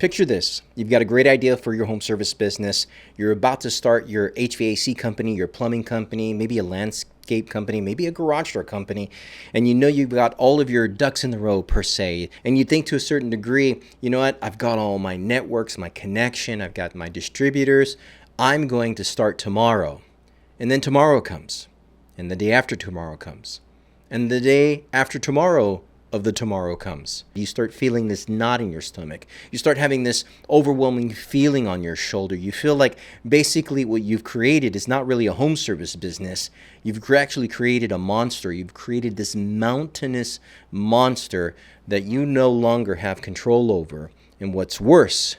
Picture this. You've got a great idea for your home service business. You're about to start your HVAC company, your plumbing company, maybe a landscape company, maybe a garage door company, and you know you've got all of your ducks in the row per se. And you think to a certain degree, you know what, I've got all my networks, my connection, I've got my distributors. I'm going to start tomorrow. And then tomorrow comes, and the day after tomorrow comes, and the day after tomorrow of the tomorrow comes. You start feeling this knot in your stomach. You start having this overwhelming feeling on your shoulder. You feel like basically what you've created is not really a home service business. You've actually created a monster. You've created this mountainous monster that you no longer have control over. And what's worse,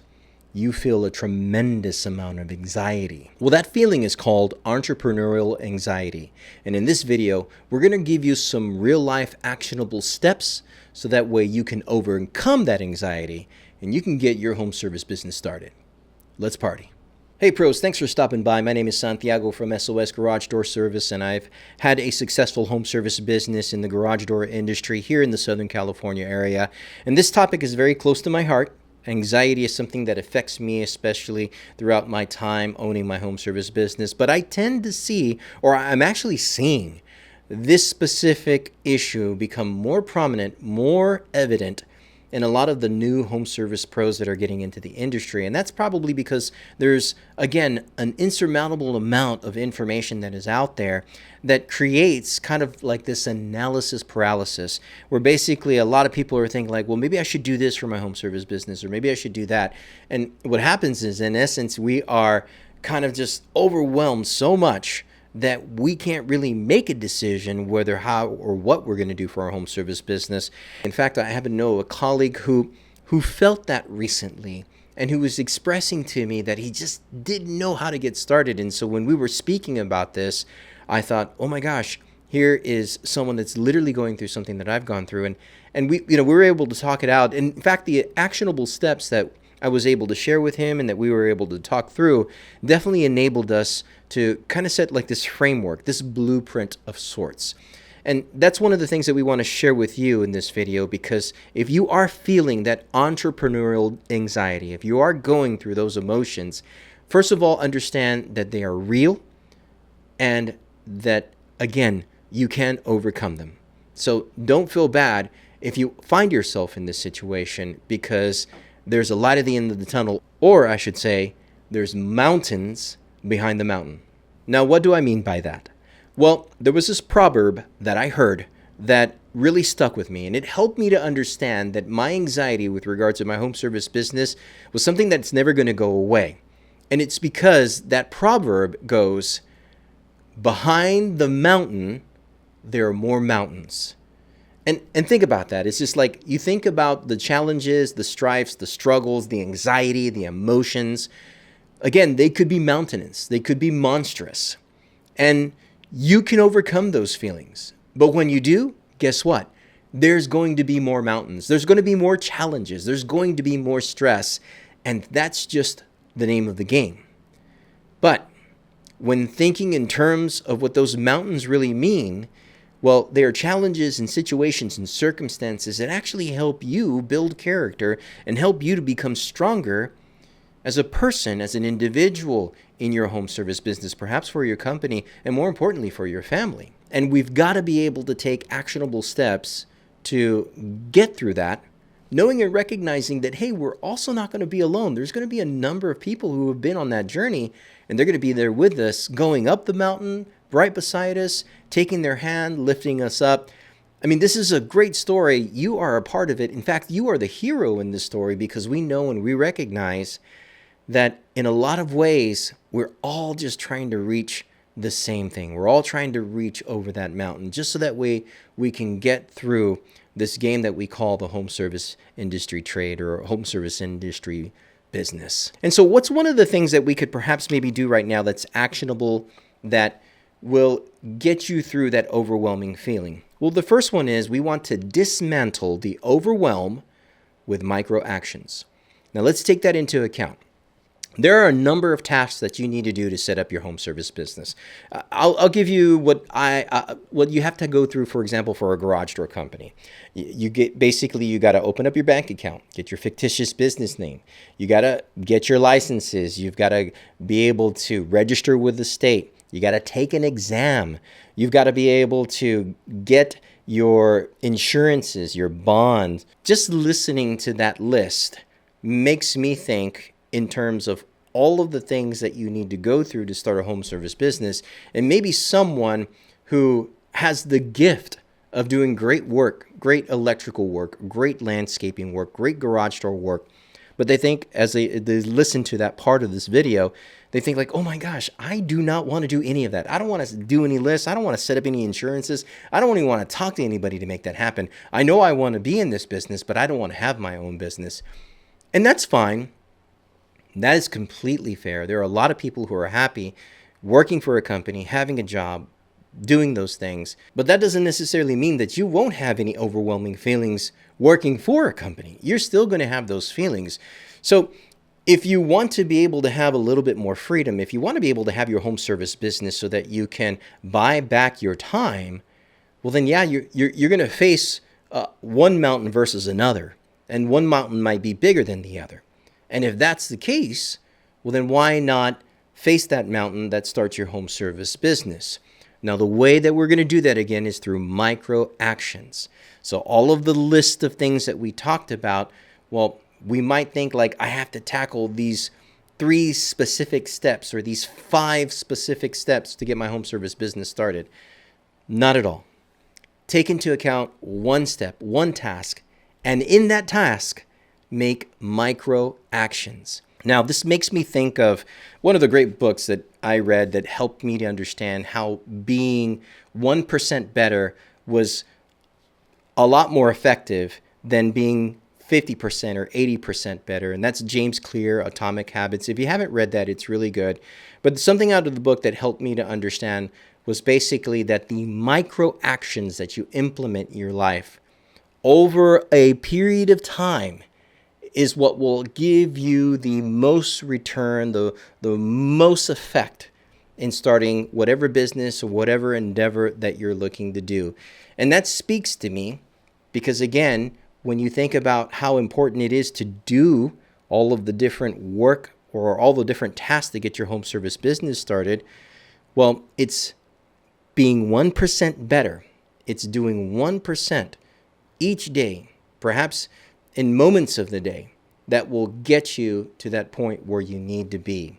you feel a tremendous amount of anxiety. Well, that feeling is called entrepreneurial anxiety. And in this video, we're going to give you some real-life actionable steps so that way you can overcome that anxiety and you can get your home service business started. Let's party. Hey pros, thanks for stopping by. My name is Santiago from SOS Garage Door Service, and I've had a successful home service business in the garage door industry here in the Southern California area. And this topic is very close to my heart. Anxiety is something that affects me, especially throughout my time owning my home service business. But I tend to see, or I'm actually seeing, this specific issue become more prominent, more evident in a lot of the new home service pros that are getting into the industry. And that's probably because there's, again, an insurmountable amount of information that is out there that creates kind of like this analysis paralysis, where basically a lot of people are thinking like, well, maybe I should do this for my home service business, or maybe I should do that. And what happens is, in essence, we are kind of just overwhelmed so much that we can't really make a decision whether, how, or what we're going to do for our home service business. In fact, I happen to know a colleague who felt that recently, and who was expressing to me that he just didn't know how to get started. And so when we were speaking about this, I thought, oh my gosh, here is someone that's literally going through something that I've gone through. And we were able to talk it out. And in fact, the actionable steps that I was able to share with him and that we were able to talk through definitely enabled us to kind of set like this framework, this blueprint of sorts. And that's one of the things that we want to share with you in this video, because if you are feeling that entrepreneurial anxiety, if you are going through those emotions, first of all, understand that they are real and that, again, you can overcome them. So don't feel bad if you find yourself in this situation, because there's a light at the end of the tunnel, or I should say, there's mountains behind the mountain. Now, what do I mean by that? Well, there was this proverb that I heard that really stuck with me, and it helped me to understand that my anxiety with regards to my home service business was something that's never going to go away. And it's because that proverb goes, behind the mountain, there are more mountains. And think about that. It's just like you think about the challenges, the strifes, the struggles, the anxiety, the emotions. Again, they could be mountainous. They could be monstrous. And you can overcome those feelings. But when you do, guess what? There's going to be more mountains. There's going to be more challenges. There's going to be more stress. And that's just the name of the game. But when thinking in terms of what those mountains really mean, well, they are challenges and situations and circumstances that actually help you build character and help you to become stronger as a person, as an individual in your home service business, perhaps for your company, and more importantly, for your family. And we've got to be able to take actionable steps to get through that, knowing and recognizing that, hey, we're also not going to be alone. There's going to be a number of people who have been on that journey, and they're going to be there with us, going up the mountain, right beside us, taking their hand, lifting us up. I mean, this is a great story. You are a part of it. In fact, you are the hero in this story, because we know and we recognize that in a lot of ways, we're all just trying to reach the same thing. We're all trying to reach over that mountain, just so that way we can get through this game that we call the home service industry trade, or home service industry business. And so what's one of the things that we could perhaps maybe do right now that's actionable, that will get you through that overwhelming feeling? Well, the first one is we want to dismantle the overwhelm with micro actions. Now let's take that into account. There are a number of tasks that you need to do to set up your home service business. I'll give you what you have to go through. For example, for a garage door company, you got to open up your bank account, get your fictitious business name. You got to get your licenses. You've got to be able to register with the state. You got to take an exam. You've got to be able to get your insurances, your bonds. Just listening to that list makes me think in terms of all of the things that you need to go through to start a home service business. And maybe someone who has the gift of doing great work, great electrical work, great landscaping work, great garage door work. But they think, as they listen to that part of this video, they think like, oh my gosh, I do not want to do any of that. I don't want to do any lists. I don't want to set up any insurances. I don't even want to talk to anybody to make that happen. I know I want to be in this business, but I don't want to have my own business. And that's fine. That is completely fair. There are a lot of people who are happy working for a company, having a job, doing those things. But that doesn't necessarily mean that you won't have any overwhelming feelings working for a company. You're still going to have those feelings. So if you want to be able to have a little bit more freedom, if you want to be able to have your home service business so that you can buy back your time, well then yeah, you're going to face one mountain versus another. And one mountain might be bigger than the other. And if that's the case, well then why not face that mountain that starts your home service business? Now, the way that we're going to do that again is through micro actions. So all of the list of things that we talked about, well, we might think like, I have to tackle these 3 specific steps or these 5 specific steps to get my home service business started. Not at all. Take into account one step, one task, and in that task, make micro actions. Now, this makes me think of one of the great books that I read that helped me to understand how being 1% better was a lot more effective than being 50% or 80% better. And that's James Clear, Atomic Habits. If you haven't read that, it's really good. But something out of the book that helped me to understand was basically that the micro actions that you implement in your life over a period of time is what will give you the most return, the most effect in starting whatever business or whatever endeavor that you're looking to do. And that speaks to me because, again, when you think about how important it is to do all of the different work or all the different tasks to get your home service business started, well, it's being 1% better. It's doing 1% each day, perhaps in moments of the day, that will get you to that point where you need to be.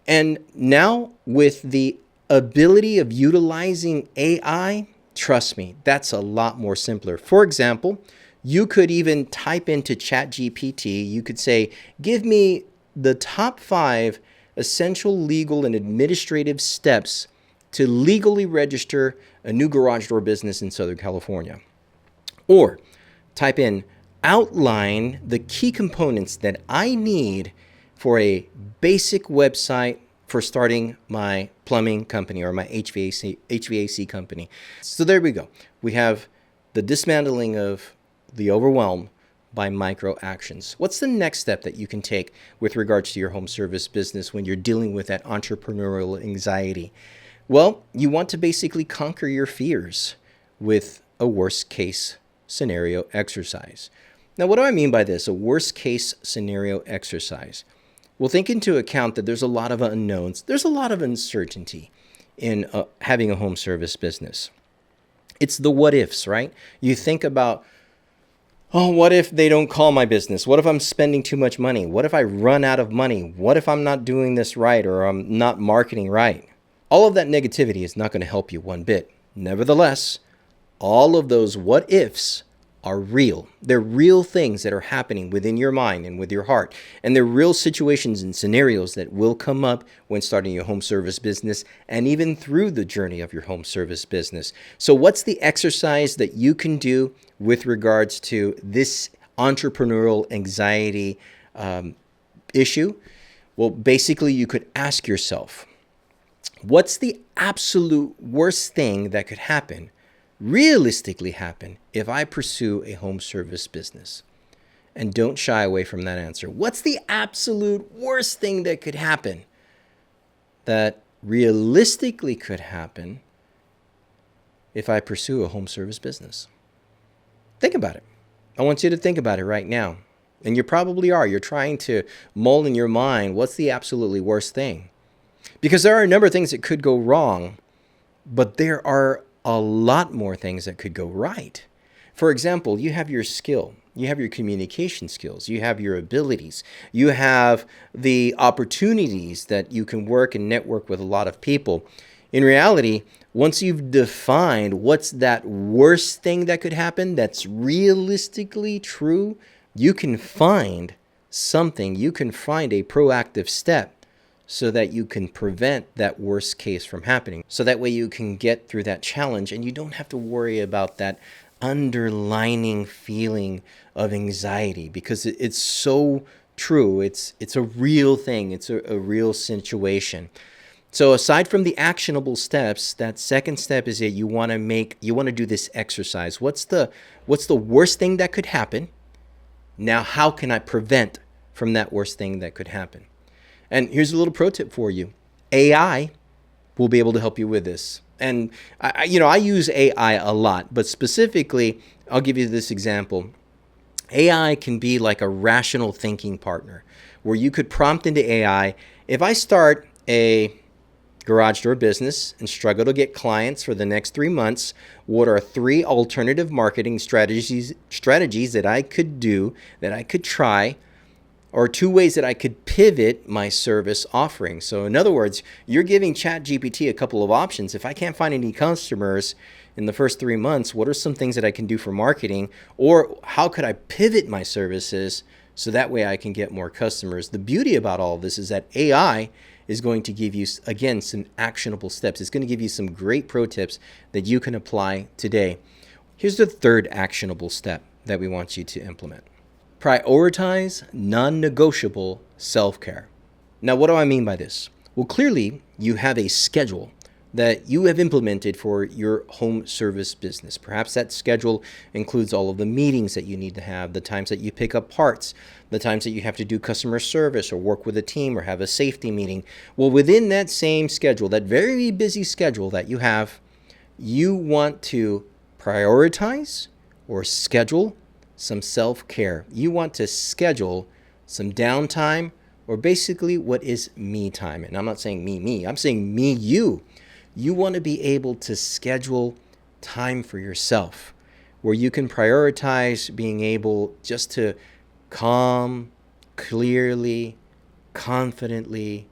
And now with the ability of utilizing AI, trust me, that's a lot more simpler. For example, you could even type into ChatGPT, you could say, give me the top 5 essential legal and administrative steps to legally register a new garage door business in Southern California. Or type in, outline the key components that I need for a basic website for starting my plumbing company or my HVAC company. So there we go. We have the dismantling of the overwhelm by micro actions. What's the next step that you can take with regards to your home service business when you're dealing with that entrepreneurial anxiety? Well, you want to basically conquer your fears with a worst case scenario exercise. Now, what do I mean by this? A worst case scenario exercise. Well, think into account that there's a lot of unknowns. There's a lot of uncertainty in having a home service business. It's the what ifs, right? You think about, oh, what if they don't call my business? What if I'm spending too much money? What if I run out of money? What if I'm not doing this right or I'm not marketing right? All of that negativity is not going to help you one bit. Nevertheless, all of those what ifs are real. They're real things that are happening within your mind and with your heart. And they're real situations and scenarios that will come up when starting your home service business and even through the journey of your home service business. So what's the exercise that you can do with regards to this entrepreneurial anxiety issue? Well, basically, you could ask yourself, what's the absolute worst thing that could happen, realistically happen, if I pursue a home service business? And don't shy away from that answer. What's the absolute worst thing that could happen, that realistically could happen if I pursue a home service business? Think about it. I want you to think about it right now. And you probably are. You're trying to mull in your mind, what's the absolutely worst thing? Because there are a number of things that could go wrong, but there are a lot more things that could go right. For example, you have your skill, you have your communication skills, you have your abilities, you have the opportunities that you can work and network with a lot of people. In reality, once you've defined what's that worst thing that could happen that's realistically true, you can find something, you can find a proactive step so that you can prevent that worst case from happening. So that way you can get through that challenge and you don't have to worry about that underlining feeling of anxiety, because it's so true. It's a real thing. It's a real situation. So aside from the actionable steps, that second step is that you want to do this exercise. What's the worst thing that could happen? Now, how can I prevent from that worst thing that could happen? And here's a little pro tip for you. AI will be able to help you with this. And I use AI a lot, but specifically, I'll give you this example. AI can be like a rational thinking partner, where you could prompt into AI, if I start a garage door business and struggle to get clients for the next 3 months, what are 3 alternative marketing strategies that I could do, that I could try, or 2 ways that I could pivot my service offering? So in other words, you're giving ChatGPT a couple of options. If I can't find any customers in the first 3 months, what are some things that I can do for marketing? Or how could I pivot my services so that way I can get more customers? The beauty about all of this is that AI is going to give you, again, some actionable steps. It's going to give you some great pro tips that you can apply today. Here's the third actionable step that we want you to implement. Prioritize non-negotiable self-care. Now, what do I mean by this? Well, clearly, you have a schedule that you have implemented for your home service business. Perhaps that schedule includes all of the meetings that you need to have, the times that you pick up parts, the times that you have to do customer service or work with a team or have a safety meeting. Well, within that same schedule, that very busy schedule that you have, you want to prioritize or schedule some self-care. You want to schedule some downtime, or basically what is me time. And I'm not saying me, I'm saying me, you. You want to be able to schedule time for yourself, where you can prioritize being able just to calm, clearly, confidently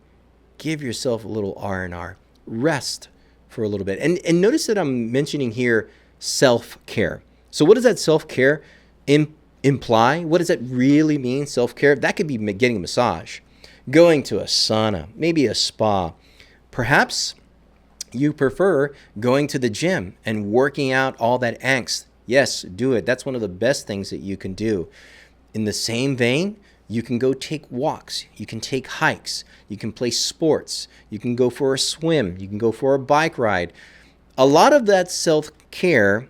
give yourself a little R&R, rest for a little bit. And notice that I'm mentioning here self-care. So what does that self-care imply? What does that really mean, self-care? That could be getting a massage, going to a sauna, maybe a spa. Perhaps you prefer going to the gym and working out all that angst. Yes, do it. That's one of the best things that you can do. In the same vein, you can go take walks. You can take hikes. You can play sports. You can go for a swim. You can go for a bike ride. A lot of that self-care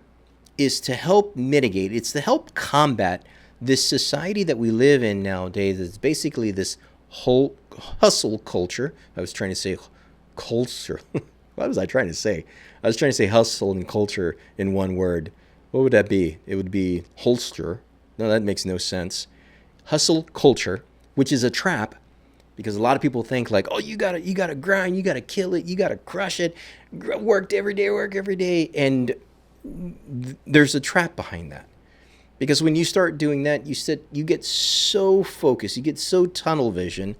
is to help mitigate. It's to help combat this society that we live in nowadays. It's basically this whole hustle culture. I was trying to say culture. What was I trying to say? I was trying to say hustle and culture in one word. What would that be? It would be holster. No, that makes no sense. Hustle culture, which is a trap, because a lot of people think like, oh, you gotta grind, you gotta kill it, you gotta crush it, work every day, and there's a trap behind that. Because when you start doing that, you get so focused, you get so tunnel vision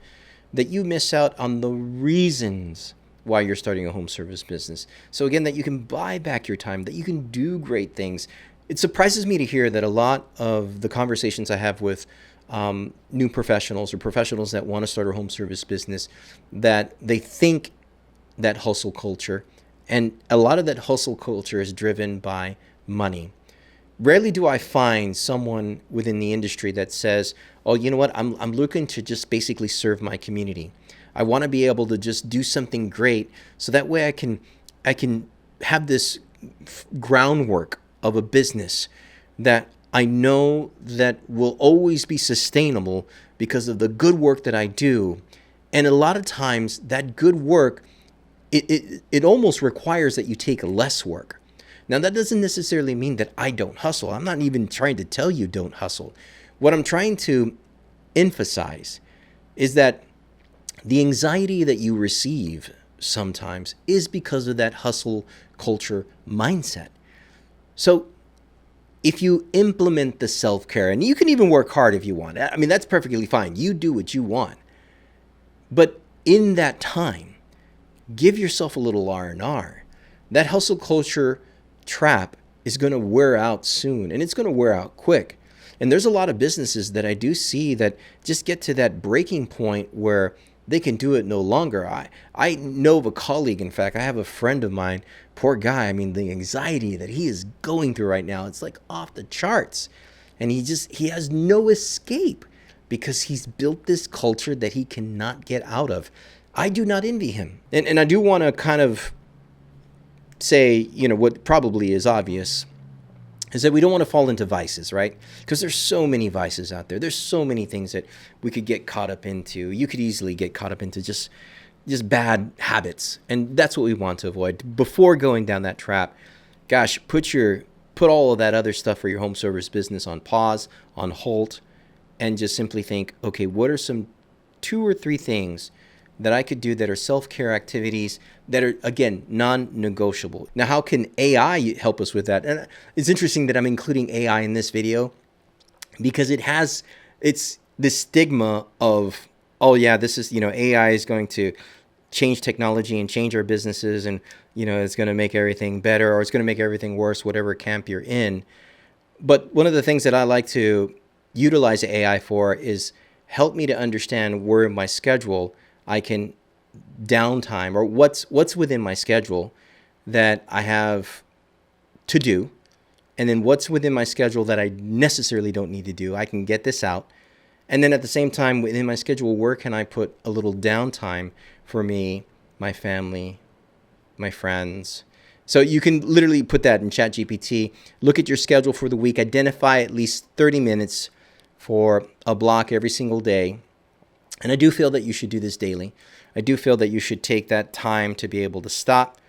that you miss out on the reasons why you're starting a home service business. So again, that you can buy back your time, that you can do great things. It surprises me to hear that a lot of the conversations I have with new professionals or professionals that want to start a home service business, that they think that hustle culture, and a lot of that hustle culture is driven by money. Rarely do I find someone within the industry that says, oh, you know what, I'm looking to just basically serve my community. I want to be able to just do something great, so that way I can have this groundwork of a business that I know that will always be sustainable because of the good work that I do. And a lot of times that good work, it almost requires that you take less work. Now, that doesn't necessarily mean that I don't hustle. I'm not even trying to tell you don't hustle. What I'm trying to emphasize is that the anxiety that you receive sometimes is because of that hustle culture mindset. So if you implement the self-care, and you can even work hard if you want, I mean, that's perfectly fine. You do what you want. But in that time, give yourself a little R&R. That hustle culture trap is going to wear out soon, and it's going to wear out quick. And there's a lot of businesses that I do see that just get to that breaking point where they can do it no longer. I know of a colleague, in fact, I have a friend of mine, poor guy, I mean, the anxiety that he is going through right now, it's like off the charts. And he has no escape because he's built this culture that he cannot get out of. I do not envy him. And I do want to kind of say, what probably is obvious is that we don't want to fall into vices, right? Because there's so many vices out there. There's so many things that we could get caught up into. You could easily get caught up into just bad habits. And that's what we want to avoid. Before going down that trap, gosh, put all of that other stuff for your home service business on pause, on hold, and just simply think, okay, what are some 2 or 3 things that I could do that are self-care activities that are, again, non-negotiable. Now, how can AI help us with that? And it's interesting that I'm including AI in this video because it's this stigma of, oh yeah, this is, AI is going to change technology and change our businesses, and, it's going to make everything better, or it's going to make everything worse, whatever camp you're in. But one of the things that I like to utilize AI for is help me to understand where in my schedule I can downtime, or what's within my schedule that I have to do, and then what's within my schedule that I necessarily don't need to do. I can get this out. And then at the same time, within my schedule, where can I put a little downtime for me, my family, my friends? So you can literally put that in ChatGPT, look at your schedule for the week, identify at least 30 minutes for a block every single day. And I do feel that you should do this daily. I do feel that you should take that time to be able to stop,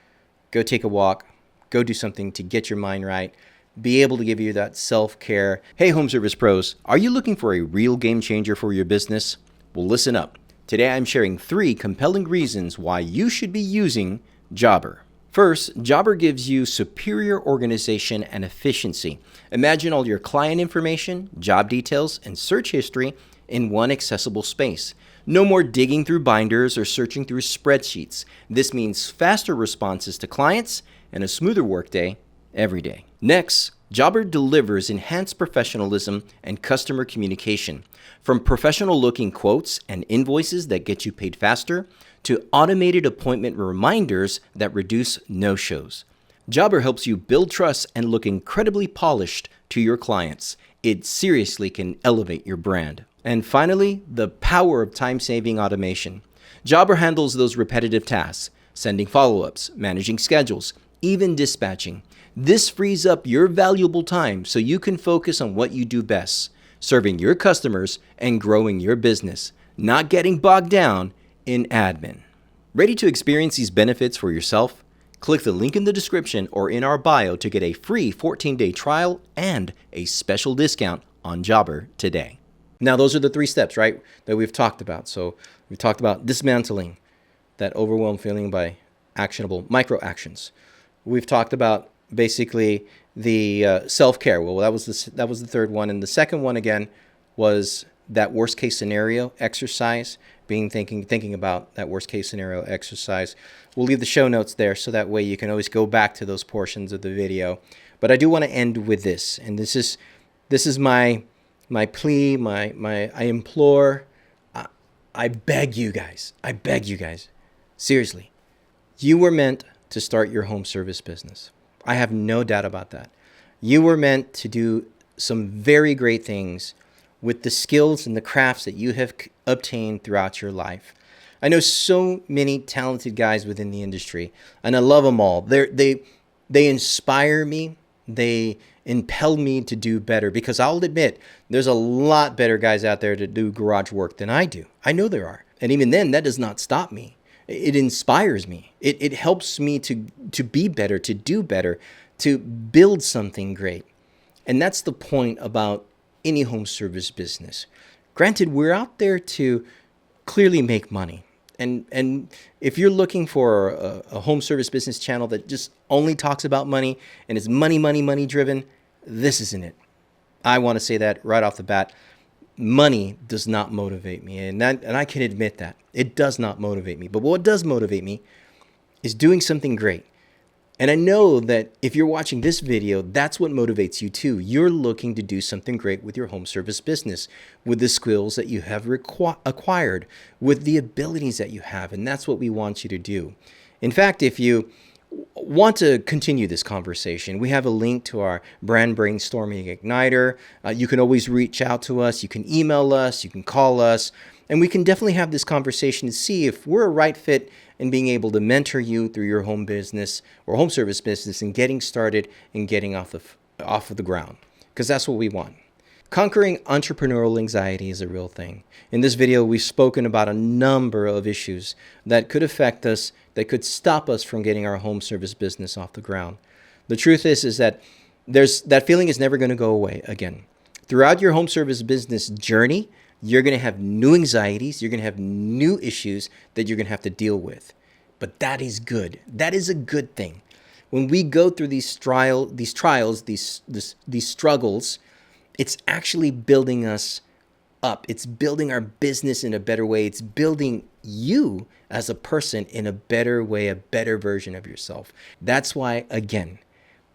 go take a walk, go do something to get your mind right, be able to give you that self-care. Hey, home service pros, are you looking for a real game changer for your business? Well, listen up. Today I'm sharing 3 compelling reasons why you should be using Jobber. First, Jobber gives you superior organization and efficiency. Imagine all your client information, job details, and search history in one accessible space. No more digging through binders or searching through spreadsheets. This means faster responses to clients and a smoother workday every day. Next, Jobber delivers enhanced professionalism and customer communication. From professional-looking quotes and invoices that get you paid faster to automated appointment reminders that reduce no-shows. Jobber helps you build trust and look incredibly polished to your clients. It seriously can elevate your brand. And finally, the power of time-saving automation. Jobber handles those repetitive tasks, sending follow-ups, managing schedules, even dispatching. This frees up your valuable time so you can focus on what you do best, serving your customers and growing your business, not getting bogged down in admin. Ready to experience these benefits for yourself? Click the link in the description or in our bio to get a free 14-day trial and a special discount on Jobber today. Now, those are the 3 steps, right, that we've talked about. So we've talked about dismantling that overwhelmed feeling by actionable micro actions. We've talked about basically the self-care. Well, that was the third one. And the second one, again, was that worst case scenario exercise, thinking about that worst case scenario exercise. We'll leave the show notes there so that way you can always go back to those portions of the video. But I do want to end with this, and this is my plea, I implore, I beg you guys, seriously, you were meant to start your home service business. I have no doubt about that. You were meant to do some very great things with the skills and the crafts that you have obtained throughout your life. I know so many talented guys within the industry, and I love them all. They inspire me. They impelled me to do better, because I'll admit there's a lot better guys out there to do garage work than I do. I know there are. And even then, that does not stop me. It inspires me. It helps me to be better, to do better, to build something great. And that's the point about any home service business. Granted, we're out there to clearly make money. And if you're looking for a home service business channel that just only talks about money and is money, money, money driven, this isn't it. I want to say that right off the bat. Money does not motivate me, and I can admit that. It does not motivate me. But what does motivate me is doing something great. And I know that if you're watching this video, that's what motivates you too. You're looking to do something great with your home service business, with the skills that you have acquired, with the abilities that you have. And that's what we want you to do. In fact, if you want to continue this conversation, we have a link to our brand brainstorming igniter. You can always reach out to us. You can email us. You can call us. And we can definitely have this conversation to see if we're a right fit in being able to mentor you through your home business or home service business and getting started and getting off of the ground, because that's what we want. Conquering entrepreneurial anxiety is a real thing. In this video, we've spoken about a number of issues that could affect us, that could stop us from getting our home service business off the ground. The truth is that that feeling is never going to go away again. Throughout your home service business journey, you're going to have new anxieties. You're going to have new issues that you're going to have to deal with. But that is good. That is a good thing. When we go through these trials, these struggles, it's actually building us up. It's building our business in a better way. It's building you as a person in a better way, a better version of yourself. That's why, again,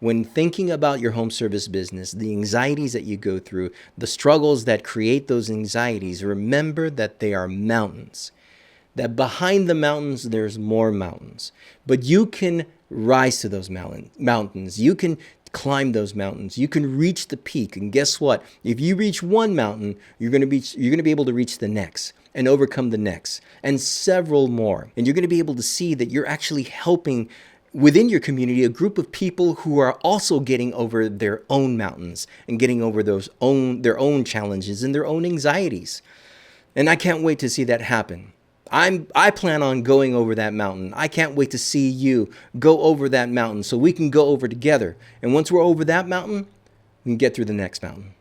when thinking about your home service business, the anxieties that you go through, the struggles that create those anxieties, remember that they are mountains. That behind the mountains, there's more mountains. But you can rise to those mountains. You can climb those mountains. You can reach the peak. And guess what? If you reach one mountain, you're going to be able to reach the next and overcome the next and several more. And you're going to be able to see that you're actually helping within your community a group of people who are also getting over their own mountains and getting over their own challenges and their own anxieties. And I can't wait to see that happen. I plan on going over that mountain. I can't wait to see you go over that mountain so we can go over together. And once we're over that mountain, we can get through the next mountain.